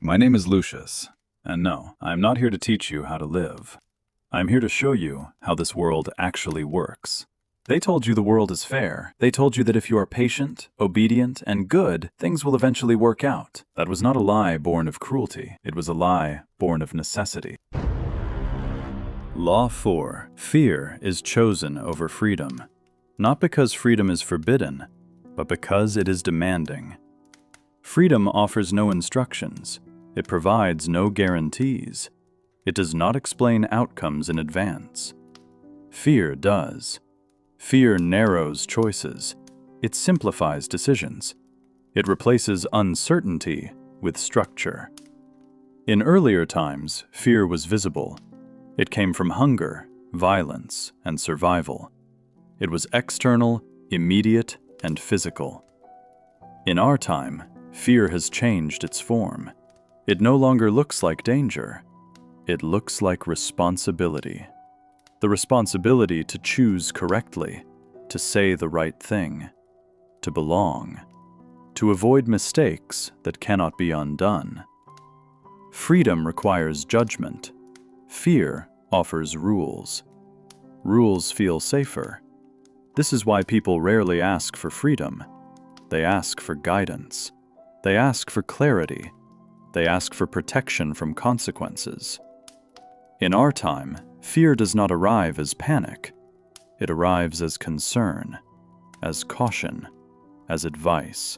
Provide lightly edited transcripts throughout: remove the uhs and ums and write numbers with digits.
My name is Lucius, and no, I'm not here to teach you how to live. I'm here to show you how this world actually works. They told you the world is fair. They told you that if you are patient, obedient, and good, things will eventually work out. That was not a lie born of cruelty. It was a lie born of necessity. Law 4. Fear is chosen over freedom. Not because freedom is forbidden, but because it is demanding. Freedom offers no instructions. It provides no guarantees. It does not explain outcomes in advance. Fear does. Fear narrows choices. It simplifies decisions. It replaces uncertainty with structure. In earlier times, fear was visible. It came from hunger, violence, and survival. It was external, immediate, and physical. In our time, fear has changed its form. It no longer looks like danger. It looks like responsibility. The responsibility to choose correctly, to say the right thing, to belong, to avoid mistakes that cannot be undone. Freedom requires judgment. Fear offers rules. Rules feel safer. This is why people rarely ask for freedom. They ask for guidance. They ask for clarity. They ask for protection from consequences. In our time, fear does not arrive as panic. It arrives as concern, as caution, as advice.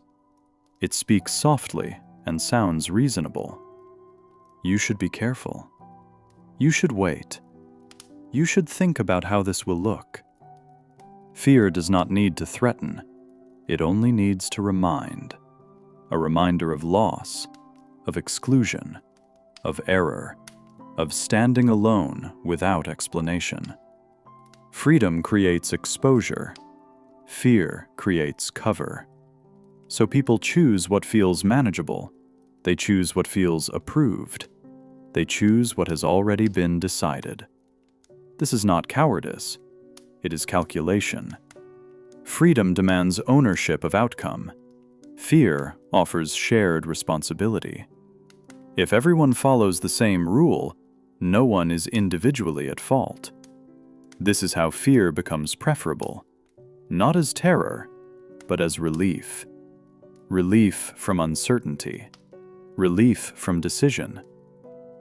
It speaks softly and sounds reasonable. You should be careful. You should wait. You should think about how this will look. Fear does not need to threaten. It only needs to remind. A reminder of loss, of exclusion, of error, of standing alone without explanation. Freedom creates exposure. Fear creates cover. So people choose what feels manageable. They choose what feels approved. They choose what has already been decided. This is not cowardice. It is calculation. Freedom demands ownership of outcome. Fear offers shared responsibility. If everyone follows the same rule, no one is individually at fault. This is how fear becomes preferable, not as terror, but as relief. Relief from uncertainty. Relief from decision.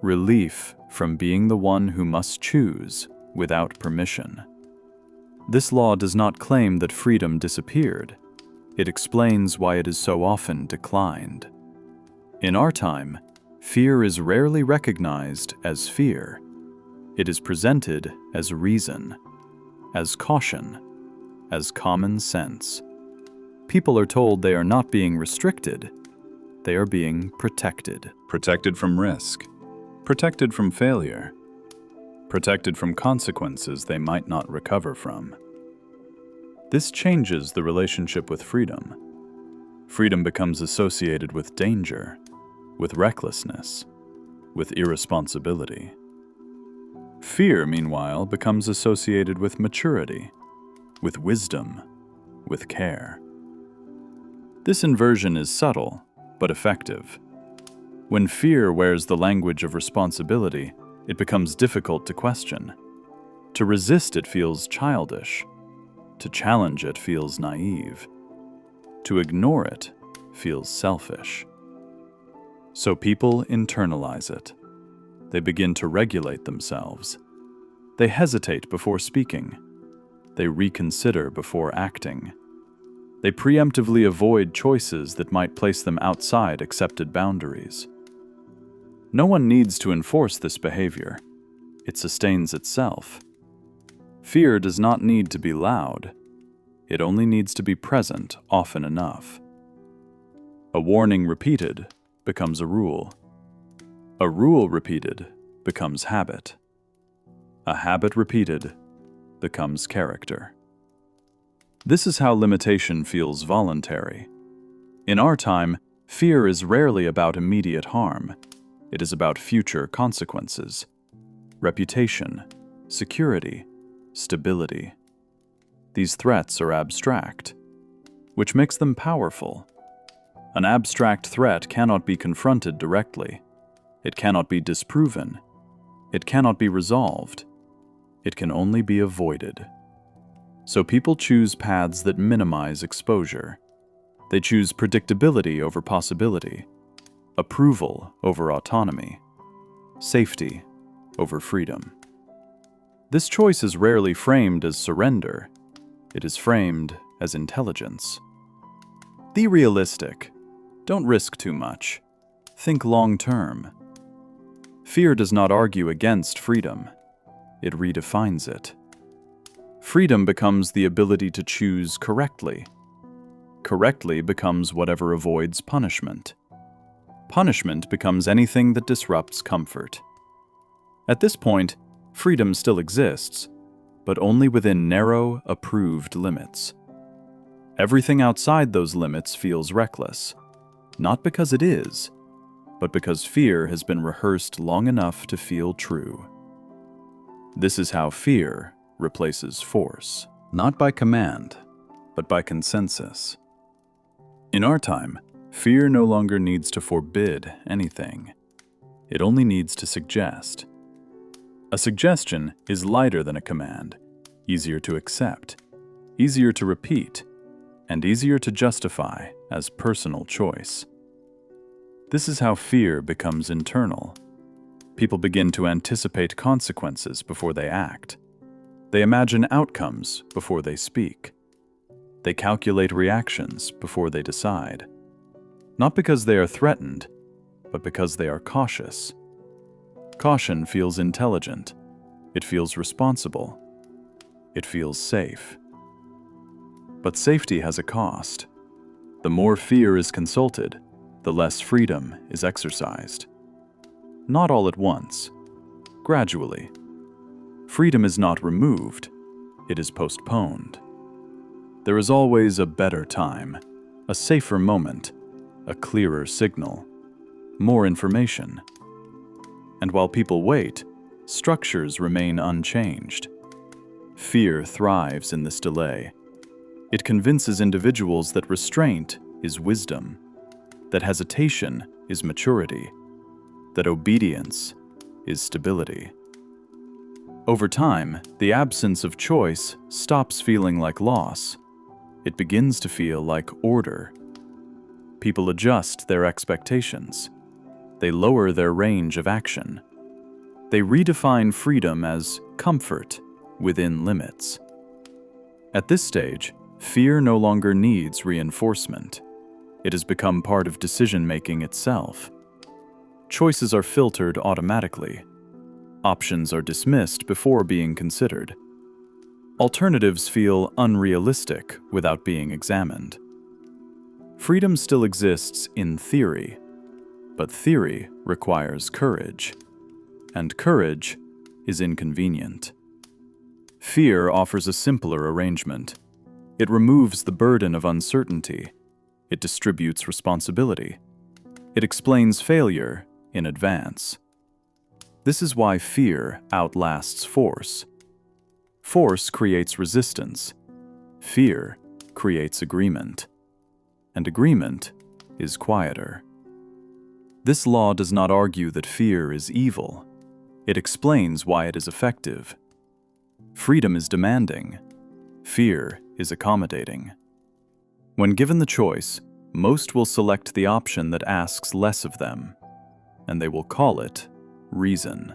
Relief from being the one who must choose without permission. This law does not claim that freedom disappeared. It explains why it is so often declined. In our time, fear is rarely recognized as fear. It is presented as reason, as caution, as common sense. People are told they are not being restricted. They are being protected. Protected from risk. Protected from failure. Protected from consequences they might not recover from. This changes the relationship with freedom. Freedom becomes associated with danger, with recklessness, with irresponsibility. Fear, meanwhile, becomes associated with maturity, with wisdom, with care. This inversion is subtle, but effective. When fear wears the language of responsibility, it becomes difficult to question. To resist it feels childish. To challenge it feels naive. To ignore it feels selfish. So people internalize it. They begin to regulate themselves. They hesitate before speaking. They reconsider before acting. They preemptively avoid choices that might place them outside accepted boundaries. No one needs to enforce this behavior. It sustains itself. Fear does not need to be loud. It only needs to be present often enough. A warning repeated becomes a rule. A rule repeated becomes habit. A habit repeated becomes character. This is how limitation feels voluntary. In our time, fear is rarely about immediate harm. It is about future consequences, reputation, security, stability. These threats are abstract, which makes them powerful. An abstract threat cannot be confronted directly. It cannot be disproven. It cannot be resolved. It can only be avoided. So people choose paths that minimize exposure. They choose predictability over possibility, approval over autonomy, safety over freedom. This choice is rarely framed as surrender. It is framed as intelligence. Be realistic. Don't risk too much. Think long-term. Fear does not argue against freedom. It redefines it. Freedom becomes the ability to choose correctly. Correctly becomes whatever avoids punishment. Punishment becomes anything that disrupts comfort. At this point, freedom still exists, but only within narrow, approved limits. Everything outside those limits feels reckless, not because it is, but because fear has been rehearsed long enough to feel true. This is how fear replaces force, not by command, but by consensus. In our time, fear no longer needs to forbid anything. It only needs to suggest. A suggestion is lighter than a command, easier to accept, easier to repeat, and easier to justify as personal choice. This is how fear becomes internal. People begin to anticipate consequences before they act. They imagine outcomes before they speak. They calculate reactions before they decide. Not because they are threatened, but because they are cautious. Caution feels intelligent. It feels responsible. It feels safe. But safety has a cost. The more fear is consulted, the less freedom is exercised. Not all at once. Gradually. Freedom is not removed. It is postponed. There is always a better time, a safer moment, a clearer signal, more information. And while people wait, structures remain unchanged. Fear thrives in this delay. It convinces individuals that restraint is wisdom, that hesitation is maturity, that obedience is stability. Over time, the absence of choice stops feeling like loss. It begins to feel like order. People adjust their expectations. They lower their range of action. They redefine freedom as comfort within limits. At this stage, fear no longer needs reinforcement. It has become part of decision-making itself. Choices are filtered automatically. Options are dismissed before being considered. Alternatives feel unrealistic without being examined. Freedom still exists in theory, but theory requires courage, and courage is inconvenient. Fear offers a simpler arrangement. It removes the burden of uncertainty. It distributes responsibility. It explains failure in advance. This is why fear outlasts force. Force creates resistance. Fear creates agreement. And agreement is quieter. This law does not argue that fear is evil. It explains why it is effective. Freedom is demanding. Fear is accommodating. When given the choice, most will select the option that asks less of them, and they will call it reason.